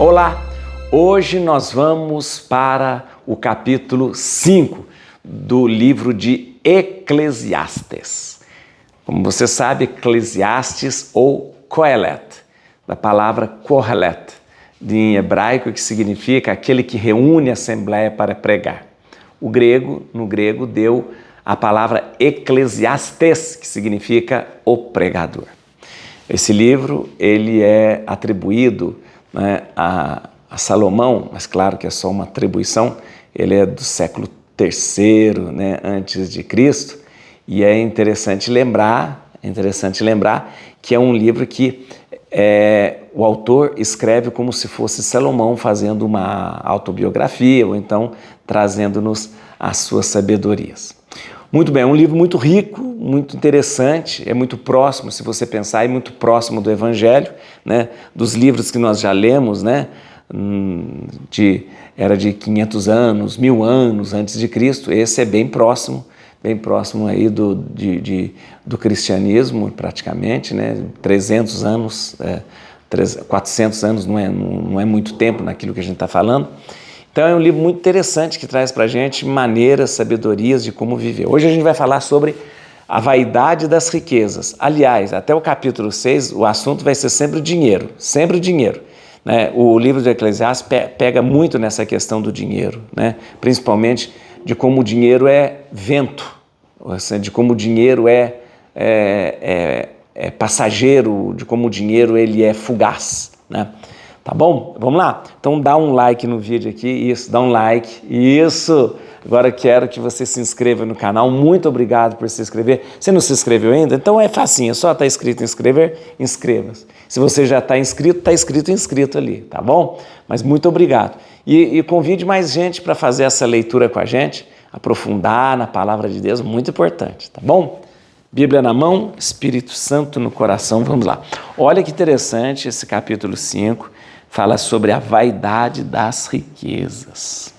Olá! Hoje nós vamos para o capítulo 5 do livro de Eclesiastes. Como você sabe, Eclesiastes ou Coelet, da palavra Kohelet, em hebraico, que significa aquele que reúne a assembleia para pregar. No grego, deu a palavra Eclesiastes, que significa o pregador. Esse livro ele é atribuído a Salomão, mas claro que é só uma atribuição. Ele é do século III, antes de Cristo, e é interessante lembrar que é um livro que o autor escreve como se fosse Salomão fazendo uma autobiografia, ou então trazendo-nos as suas sabedorias. Muito bem, é um livro muito rico, muito interessante, é muito próximo, se você pensar, é muito próximo do Evangelho, dos livros que nós já lemos, era de 500 anos, 1000 anos antes de Cristo. Esse é bem próximo aí do cristianismo, praticamente, 300 anos, 400 anos não é muito tempo naquilo que a gente está falando. Então é um livro muito interessante que traz para a gente maneiras, sabedorias de como viver. Hoje a gente vai falar sobre a vaidade das riquezas. Aliás, até o capítulo 6 o assunto vai ser sempre dinheiro. O livro de Eclesiastes pega muito nessa questão do dinheiro, principalmente de como o dinheiro é vento, de como o dinheiro é passageiro, de como o dinheiro ele é fugaz, Tá bom? Vamos lá? Então dá um like no vídeo aqui, isso, dá um like, isso! Agora eu quero que você se inscreva no canal, muito obrigado por se inscrever. Você não se inscreveu ainda? Então é facinho, é só estar escrito em inscrever, inscreva-se. Se você já está inscrito ali, tá bom? Mas muito obrigado. E convide mais gente para fazer essa leitura com a gente, aprofundar na palavra de Deus, muito importante, tá bom? Bíblia na mão, Espírito Santo no coração, vamos lá. Olha que interessante esse capítulo 5, fala sobre a vaidade das riquezas.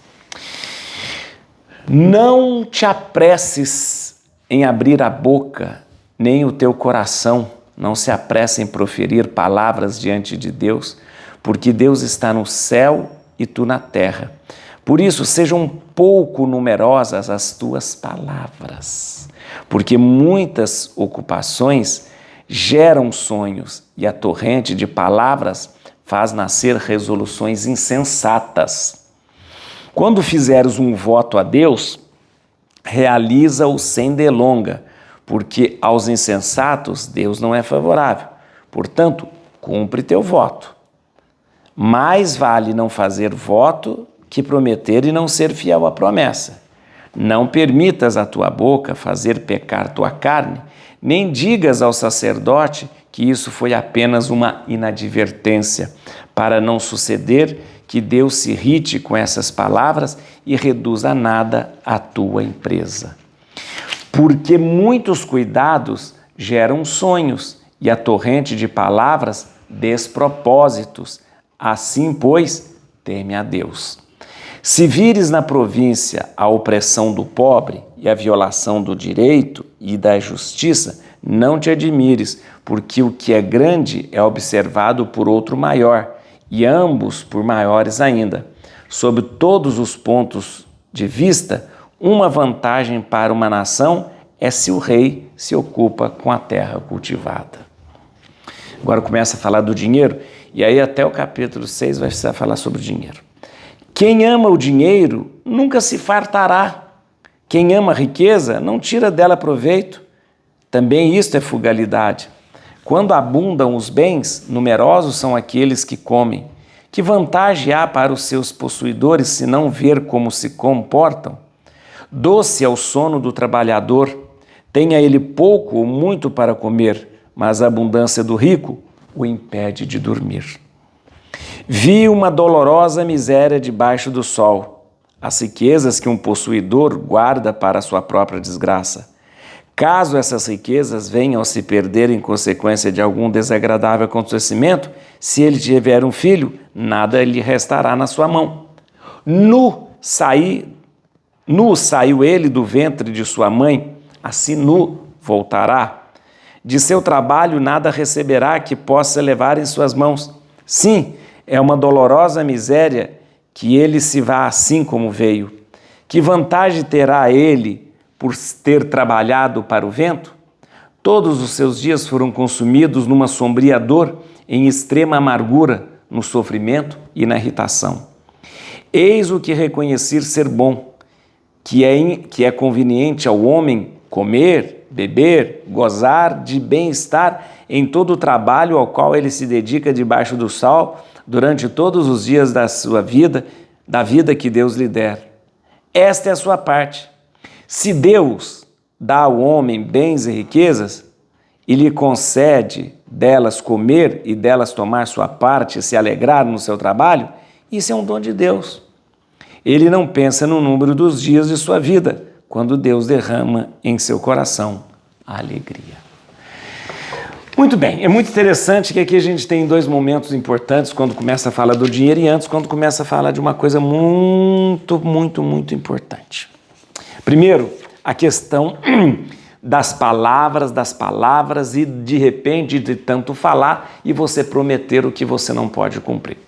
Não te apresses em abrir a boca, nem o teu coração não se apresse em proferir palavras diante de Deus, porque Deus está no céu e tu na terra. Por isso, sejam pouco numerosas as tuas palavras, porque muitas ocupações geram sonhos e a torrente de palavras faz nascer resoluções insensatas. Quando fizeres um voto a Deus, realiza-o sem delonga, porque aos insensatos Deus não é favorável. Portanto, cumpre teu voto. Mais vale não fazer voto que prometer e não ser fiel à promessa. Não permitas a tua boca fazer pecar tua carne, nem digas ao sacerdote que isso foi apenas uma inadvertência, para não suceder que Deus se irrite com essas palavras e reduza a nada a tua empresa. Porque muitos cuidados geram sonhos e a torrente de palavras despropósitos. Assim, pois, teme a Deus. Se vires na província a opressão do pobre e a violação do direito e da justiça, não te admires, porque o que é grande é observado por outro maior, e ambos por maiores ainda. Sob todos os pontos de vista, uma vantagem para uma nação é se o rei se ocupa com a terra cultivada. Agora começa a falar do dinheiro, e aí até o capítulo 6 vai falar sobre o dinheiro. Quem ama o dinheiro nunca se fartará. Quem ama a riqueza não tira dela proveito. Também isto é frugalidade. Quando abundam os bens, numerosos são aqueles que comem. Que vantagem há para os seus possuidores se não ver como se comportam? Doce é o sono do trabalhador. Tenha ele pouco ou muito para comer, mas a abundância do rico o impede de dormir. Vi uma dolorosa miséria debaixo do sol, as riquezas que um possuidor guarda para a sua própria desgraça. Caso essas riquezas venham a se perder em consequência de algum desagradável acontecimento, se ele tiver um filho, nada lhe restará na sua mão. Nu saiu ele do ventre de sua mãe, assim nu voltará. De seu trabalho nada receberá que possa levar em suas mãos. Sim, É uma dolorosa miséria que ele se vá assim como veio. Que vantagem terá ele por ter trabalhado para o vento? Todos os seus dias foram consumidos numa sombria dor, em extrema amargura, no sofrimento e na irritação. Eis o que reconhecer ser bom, que é conveniente ao homem comer, beber, gozar de bem-estar em todo o trabalho ao qual ele se dedica debaixo do sol, durante todos os dias da sua vida, da vida que Deus lhe der. Esta é a sua parte. Se Deus dá ao homem bens e riquezas, e lhe concede delas comer e delas tomar sua parte e se alegrar no seu trabalho, isso é um dom de Deus. Ele não pensa no número dos dias de sua vida, quando Deus derrama em seu coração a alegria. Muito bem, é muito interessante que aqui a gente tem dois momentos importantes, quando começa a falar do dinheiro e antes, quando começa a falar de uma coisa muito importante. Primeiro, a questão das palavras e de repente de tanto falar e você prometer o que você não pode cumprir.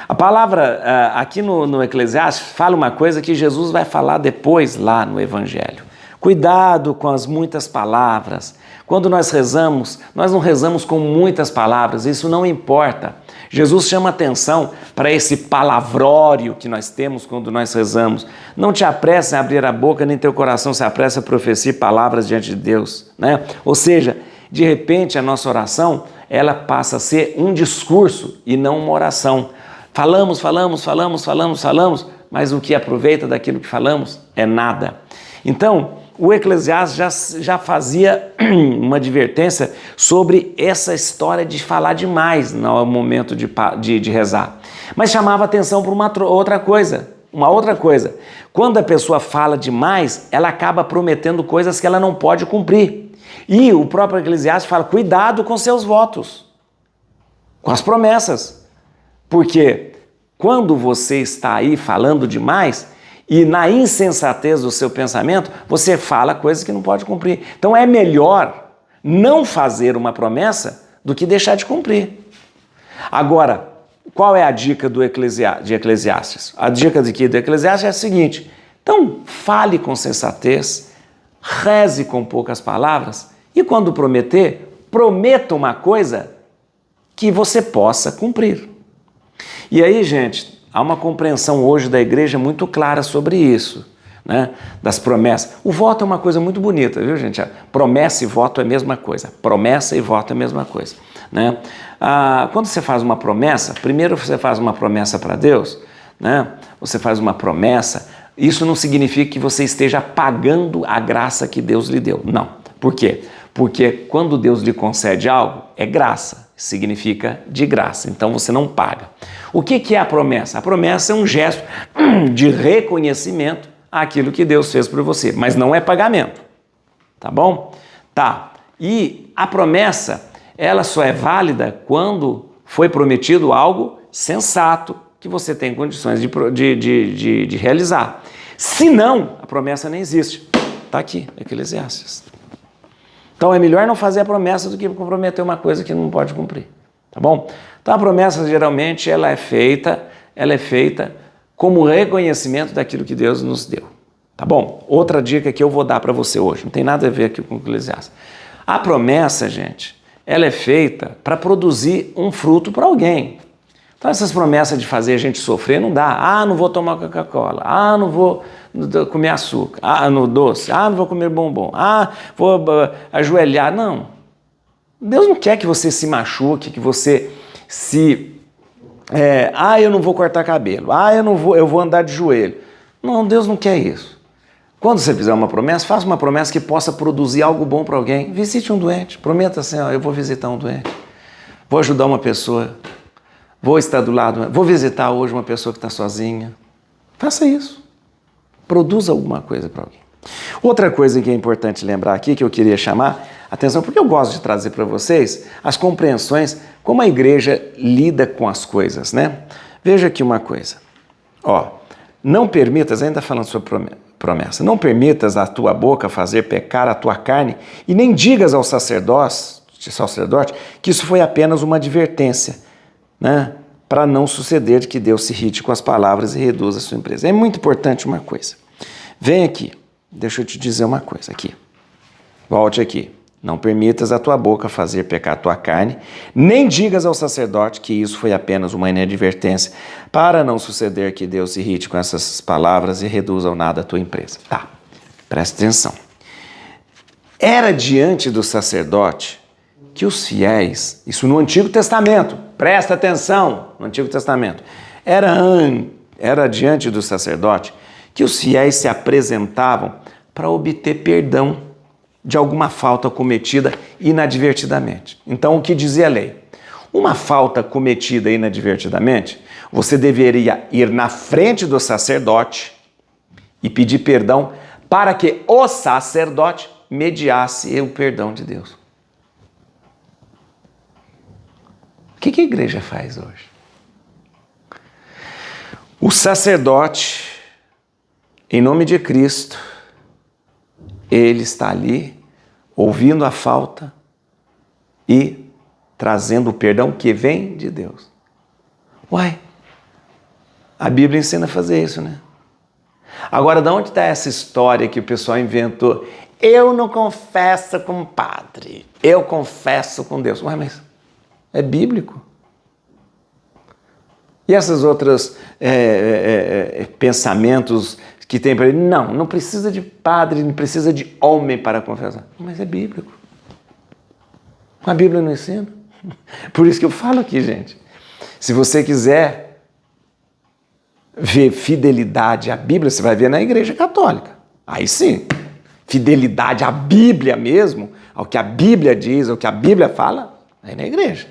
A palavra aqui no Eclesiastes fala uma coisa que Jesus vai falar depois lá no Evangelho. Cuidado com as muitas palavras. Quando nós rezamos, nós não rezamos com muitas palavras, isso não importa. Jesus chama atenção para esse palavrório que nós temos quando nós rezamos. Não te apresse a abrir a boca, nem teu coração se apresse a proferir palavras diante de Deus, né? Ou seja, de repente a nossa oração, ela passa a ser um discurso e não uma oração. Falamos, mas o que aproveita daquilo que falamos é nada. Então, o Eclesiastes já fazia uma advertência sobre essa história de falar demais no momento de rezar. Mas chamava atenção para uma outra coisa. Quando a pessoa fala demais, ela acaba prometendo coisas que ela não pode cumprir. E o próprio Eclesiastes fala, cuidado com seus votos, com as promessas. Porque quando você está aí falando demais, e na insensatez do seu pensamento, você fala coisas que não pode cumprir. Então é melhor não fazer uma promessa do que deixar de cumprir. Agora, qual é a dica de Eclesiastes? A dica do Eclesiastes é a seguinte: então fale com sensatez, reze com poucas palavras e quando prometer, prometa uma coisa que você possa cumprir. E aí, gente, há uma compreensão hoje da igreja muito clara sobre isso, né? Das promessas. O voto é uma coisa muito bonita, viu, gente? Promessa e voto é a mesma coisa. Promessa e voto é a mesma coisa, né? Quando você faz uma promessa, primeiro você faz uma promessa para Deus, né? Você faz uma promessa, isso não significa que você esteja pagando a graça que Deus lhe deu. Não. Por quê? Porque quando Deus lhe concede algo, é graça, significa de graça, então você não paga. O que é a promessa? A promessa é um gesto de reconhecimento àquilo que Deus fez por você, mas não é pagamento, tá bom? Tá, e a promessa, ela só é válida quando foi prometido algo sensato, que você tem condições de realizar. Se não, a promessa nem existe. Está aqui, Eclesiastes. Então é melhor não fazer a promessa do que comprometer uma coisa que não pode cumprir, tá bom? Então a promessa geralmente ela é feita como reconhecimento daquilo que Deus nos deu, tá bom? Outra dica que eu vou dar para você hoje, não tem nada a ver aqui com o Eclesiastes. A promessa, gente, ela é feita para produzir um fruto para alguém. Então essas promessas de fazer a gente sofrer não dá. Não vou tomar Coca-Cola. Não vou comer açúcar. No doce. Não vou comer bombom. Vou ajoelhar. Não. Deus não quer que você se machuque, que você eu não vou cortar cabelo. Eu vou andar de joelho. Não, Deus não quer isso. Quando você fizer uma promessa, faça uma promessa que possa produzir algo bom para alguém. Visite um doente. Prometa assim, eu vou visitar um doente. Vou ajudar uma pessoa. Vou estar do lado, vou visitar hoje uma pessoa que está sozinha. Faça isso. Produza alguma coisa para alguém. Outra coisa que é importante lembrar aqui, que eu queria chamar a atenção, porque eu gosto de trazer para vocês as compreensões, como a igreja lida com as coisas, né? Veja aqui uma coisa. Não permitas, ainda falando sobre promessa, não permitas a tua boca fazer pecar a tua carne e nem digas ao sacerdote que isso foi apenas uma advertência, né? para não suceder de que Deus se irrite com as palavras e reduza a sua empresa. É muito importante uma coisa. Vem aqui, deixa eu te dizer uma coisa aqui. Volte aqui. Não permitas a tua boca fazer pecar a tua carne, nem digas ao sacerdote que isso foi apenas uma inadvertência, para não suceder que Deus se irrite com essas palavras e reduza ao nada a tua empresa. Tá, presta atenção. Era diante do sacerdote que os fiéis, isso no Antigo Testamento, presta atenção, no Antigo Testamento, era diante do sacerdote que os fiéis se apresentavam para obter perdão de alguma falta cometida inadvertidamente. Então, o que dizia a lei? Uma falta cometida inadvertidamente, você deveria ir na frente do sacerdote e pedir perdão para que o sacerdote mediasse o perdão de Deus. O que a igreja faz hoje? O sacerdote, em nome de Cristo, ele está ali, ouvindo a falta e trazendo o perdão que vem de Deus. Uai, a Bíblia ensina a fazer isso, né? Agora, de onde está essa história que o pessoal inventou? Eu não confesso com o padre, eu confesso com Deus. Uai, mas é bíblico. E essas outras pensamentos que tem para ele, não precisa de padre, não precisa de homem para confessar. Mas é bíblico. A Bíblia não ensina. Por isso que eu falo aqui, gente. Se você quiser ver fidelidade à Bíblia, você vai ver na Igreja Católica. Aí sim, fidelidade à Bíblia mesmo, ao que a Bíblia diz, ao que a Bíblia fala, aí na igreja.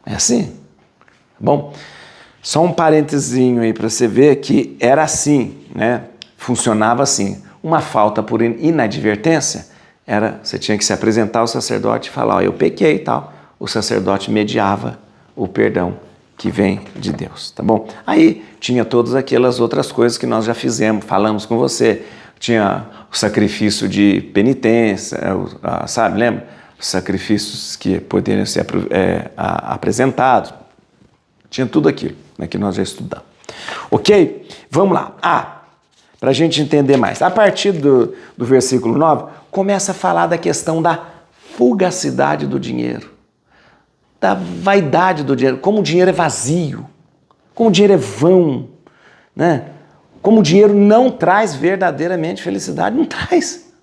É assim. Bom, só um parentezinho aí para você ver que era assim, né? Funcionava assim. Uma falta por inadvertência você tinha que se apresentar ao sacerdote e falar, eu pequei e tal. O sacerdote mediava o perdão que vem de Deus, tá bom? Aí tinha todas aquelas outras coisas que nós já fizemos, falamos com você. Tinha o sacrifício de penitência, sabe, lembra? Os sacrifícios que poderiam ser apresentados. Tinha tudo aquilo, né, que nós já estudamos. Ok? Vamos lá. Para a gente entender mais. A partir do versículo 9, começa a falar da questão da fugacidade do dinheiro, da vaidade do dinheiro, como o dinheiro é vazio, como o dinheiro é vão, né? Como o dinheiro não traz verdadeiramente felicidade, não traz.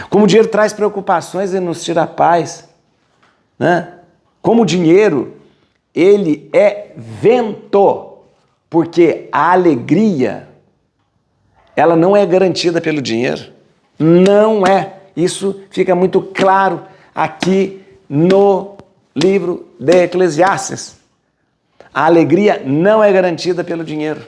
Como o dinheiro traz preocupações e nos tira a paz, né? Como o dinheiro, ele é vento, porque a alegria, ela não é garantida pelo dinheiro. Não é. Isso fica muito claro aqui no livro de Eclesiastes. A alegria não é garantida pelo dinheiro.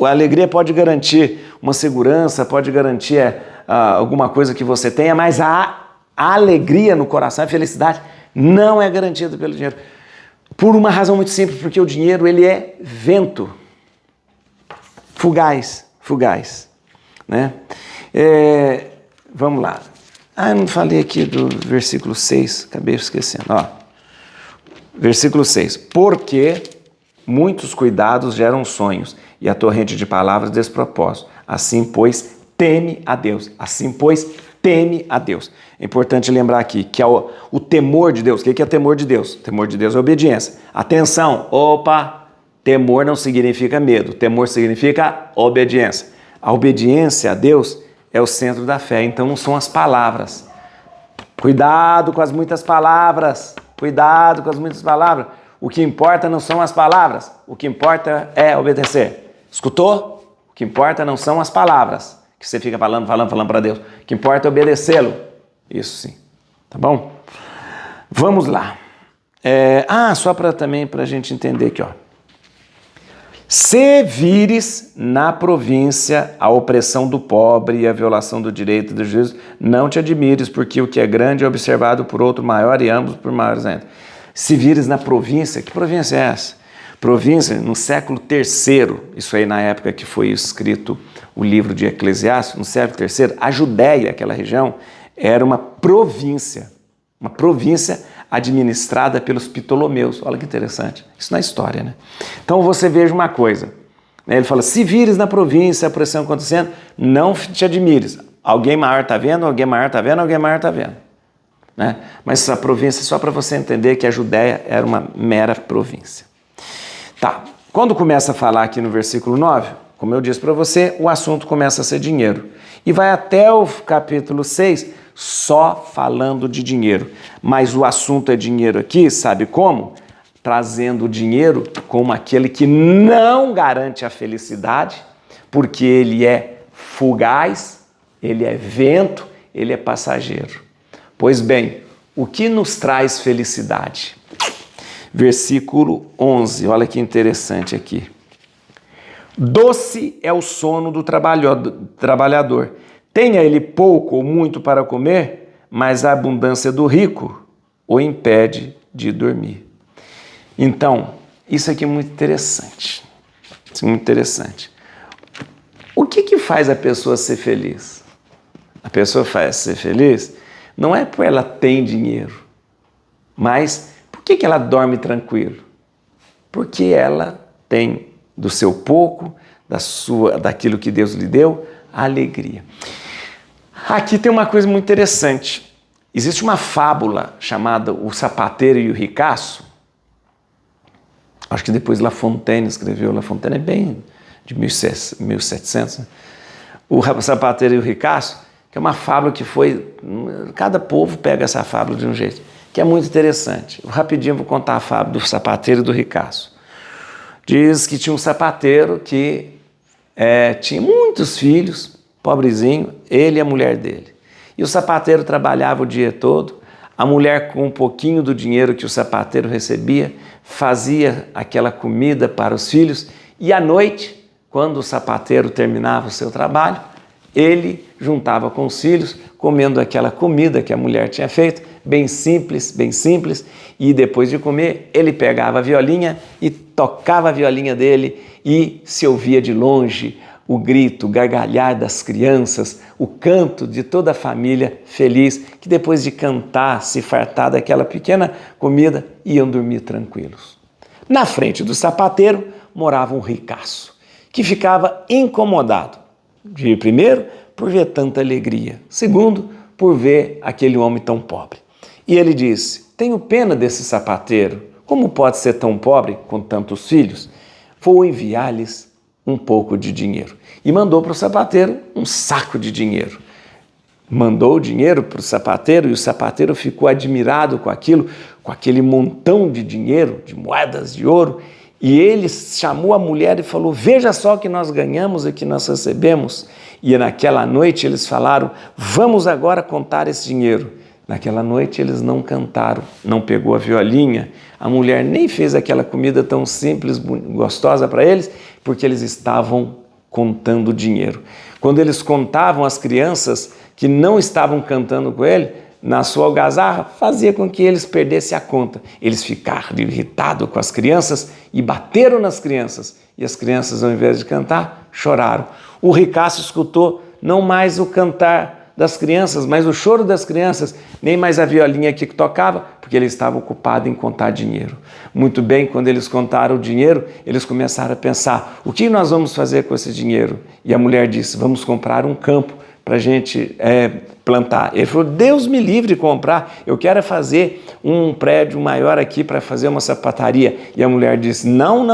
A alegria pode garantir uma segurança, pode garantir alguma coisa que você tenha, mas a alegria no coração, a felicidade, não é garantida pelo dinheiro. Por uma razão muito simples, porque o dinheiro ele é vento. Fugaz, né? Vamos lá. Eu não falei aqui do versículo 6, acabei esquecendo. Versículo 6. Porque muitos cuidados geram sonhos, e a torrente de palavras despropósito. Assim, pois, teme a Deus. Assim, pois, teme a Deus. É importante lembrar aqui que é o temor de Deus. O que é temor de Deus? O temor de Deus é obediência. Atenção, temor não significa medo. Temor significa obediência. A obediência a Deus é o centro da fé. Então não são as palavras. Cuidado com as muitas palavras. Cuidado com as muitas palavras. O que importa não são as palavras. O que importa é obedecer. Escutou? O que importa não são as palavras que você fica falando para Deus. O que importa é obedecê-lo. Isso sim. Tá bom? Vamos lá. Só também para a gente entender aqui, Se vires na província a opressão do pobre e a violação do direito do juízo, não te admires, porque o que é grande é observado por outro maior e ambos por maiores ainda. Se vires na província, que província é essa? Província, no século III, isso aí na época que foi escrito o livro de Eclesiastes, no século III, a Judéia, aquela região, era uma província administrada pelos Ptolomeus. Olha que interessante, isso na história, né? Então você veja uma coisa, né? Ele fala, se vires na província a pressão acontecendo, não te admires. Alguém maior está vendo, alguém maior está vendo, alguém maior está vendo. Né? Mas a província, só para você entender que a Judéia era uma mera província. Tá, quando começa a falar aqui no versículo 9, como eu disse para você, o assunto começa a ser dinheiro. E vai até o capítulo 6 só falando de dinheiro. Mas o assunto é dinheiro aqui, sabe como? Trazendo o dinheiro como aquele que não garante a felicidade, porque ele é fugaz, ele é vento, ele é passageiro. Pois bem, o que nos traz felicidade? Versículo 11, olha que interessante aqui. Doce é o sono do trabalhador. Tenha ele pouco ou muito para comer, mas a abundância do rico o impede de dormir. Então, isso aqui é muito interessante. Isso é muito interessante. O que faz a pessoa ser feliz? A pessoa faz ser feliz não é porque ela tem dinheiro, mas por que ela dorme tranquilo? Porque ela tem do seu pouco, daquilo que Deus lhe deu, a alegria. Aqui tem uma coisa muito interessante. Existe uma fábula chamada O Sapateiro e o Ricaço. Acho que depois La Fontaine escreveu. La Fontaine é bem de 1700. Né? O Sapateiro e o Ricaço, que é uma fábula que foi... Cada povo pega essa fábula de um jeito, que é muito interessante. Rapidinho eu vou contar a fábula do sapateiro e do ricaço. Diz que tinha um sapateiro que tinha muitos filhos, pobrezinho, ele e a mulher dele. E o sapateiro trabalhava o dia todo, a mulher, com um pouquinho do dinheiro que o sapateiro recebia, fazia aquela comida para os filhos, e à noite, quando o sapateiro terminava o seu trabalho, ele juntava com os filhos, comendo aquela comida que a mulher tinha feito, bem simples, e depois de comer, ele pegava a violinha e tocava a violinha dele e se ouvia de longe o grito, o gargalhar das crianças, o canto de toda a família feliz, que depois de cantar, se fartar daquela pequena comida, iam dormir tranquilos. Na frente do sapateiro morava um ricaço, que ficava incomodado. Primeiro, por ver tanta alegria. Segundo, por ver aquele homem tão pobre. E ele disse, tenho pena desse sapateiro. Como pode ser tão pobre com tantos filhos? Vou enviar-lhes um pouco de dinheiro. E mandou para o sapateiro um saco de dinheiro. Mandou o dinheiro para o sapateiro e o sapateiro ficou admirado com aquilo, com aquele montão de dinheiro, de moedas de ouro. E ele chamou a mulher e falou, veja só o que nós ganhamos e que nós recebemos. E naquela noite eles falaram, vamos agora contar esse dinheiro. Naquela noite eles não cantaram, não pegou a violinha, a mulher nem fez aquela comida tão simples, gostosa para eles, porque eles estavam contando dinheiro. Quando eles contavam, as crianças que não estavam cantando com ele, na sua algazarra, fazia com que eles perdessem a conta. Eles ficaram irritados com as crianças e bateram nas crianças. E as crianças, ao invés de cantar, choraram. O ricaço escutou não mais o cantar das crianças, mas o choro das crianças, nem mais a violinha que tocava, porque ele estava ocupado em contar dinheiro. Muito bem, quando eles contaram o dinheiro, eles começaram a pensar, o que nós vamos fazer com esse dinheiro? E a mulher disse, vamos comprar um campo para a gente plantar. Ele falou, Deus me livre de comprar, eu quero fazer um prédio maior aqui para fazer uma sapataria. E a mulher disse, não,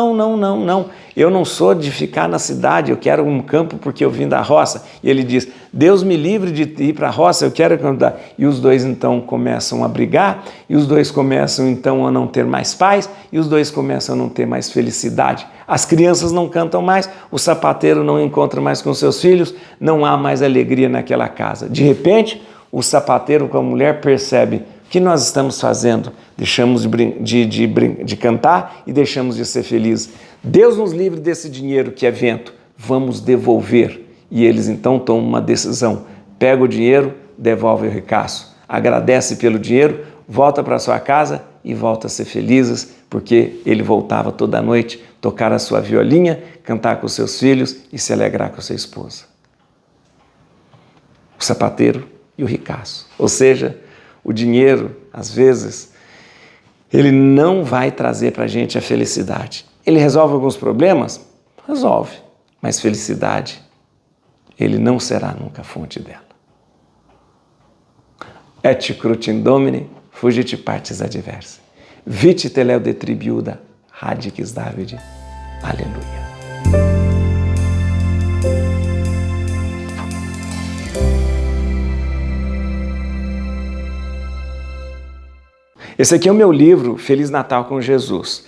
eu não sou de ficar na cidade, eu quero um campo porque eu vim da roça. E ele diz, Deus me livre de ir para a roça, eu quero cantar. E os dois então começam a brigar, e os dois começam então a não ter mais paz, e os dois começam a não ter mais felicidade. As crianças não cantam mais, o sapateiro não encontra mais com seus filhos, não há mais alegria naquela casa. De repente, o sapateiro com a mulher percebe, o que nós estamos fazendo? Deixamos de cantar e deixamos de ser felizes. Deus nos livre desse dinheiro que é vento, vamos devolver. E eles então tomam uma decisão, pega o dinheiro, devolve o ricaço, agradece pelo dinheiro, volta para sua casa e volta a ser felizes, porque ele voltava toda noite tocar a sua violinha, cantar com seus filhos e se alegrar com a sua esposa. O sapateiro e o ricaço. Ou seja, o dinheiro, às vezes, Ele não vai trazer para a gente a felicidade. Ele resolve alguns problemas? Resolve. Mas felicidade, ele não será nunca a fonte dela. Et crutim Domini, fugit partis adversae. Vite teleo detribiuda, radix Davide. Aleluia. Esse aqui é o meu livro, Feliz Natal com Jesus.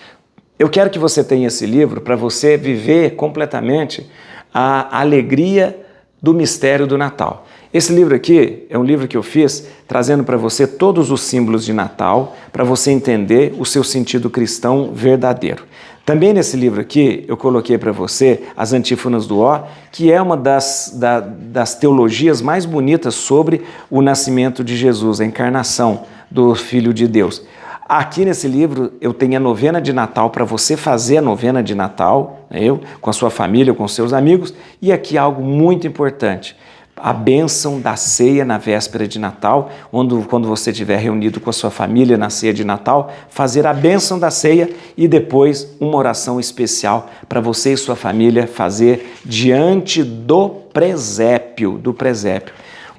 Eu quero que você tenha esse livro para você viver completamente a alegria do mistério do Natal. Esse livro aqui é um livro que eu fiz trazendo para você todos os símbolos de Natal para você entender o seu sentido cristão verdadeiro. Também nesse livro aqui eu coloquei para você as antífonas do Ó, que é uma das teologias mais bonitas sobre o nascimento de Jesus, a encarnação do Filho de Deus. Aqui nesse livro eu tenho a novena de Natal para você fazer a novena de Natal, com a sua família, com seus amigos, e aqui algo muito importante. A bênção da ceia na véspera de Natal, quando você estiver reunido com a sua família na ceia de Natal, fazer a bênção da ceia e depois uma oração especial para você e sua família fazer diante do presépio.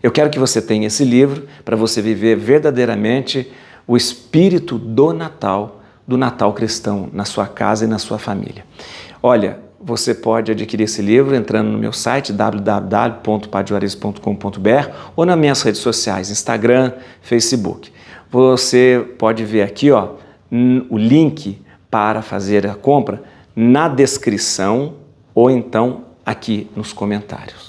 Eu quero que você tenha esse livro para você viver verdadeiramente o espírito do Natal cristão na sua casa e na sua família. Olha, você pode adquirir esse livro entrando no meu site www.padjuarez.com.br ou nas minhas redes sociais, Instagram, Facebook. Você pode ver aqui o link para fazer a compra na descrição ou então aqui nos comentários.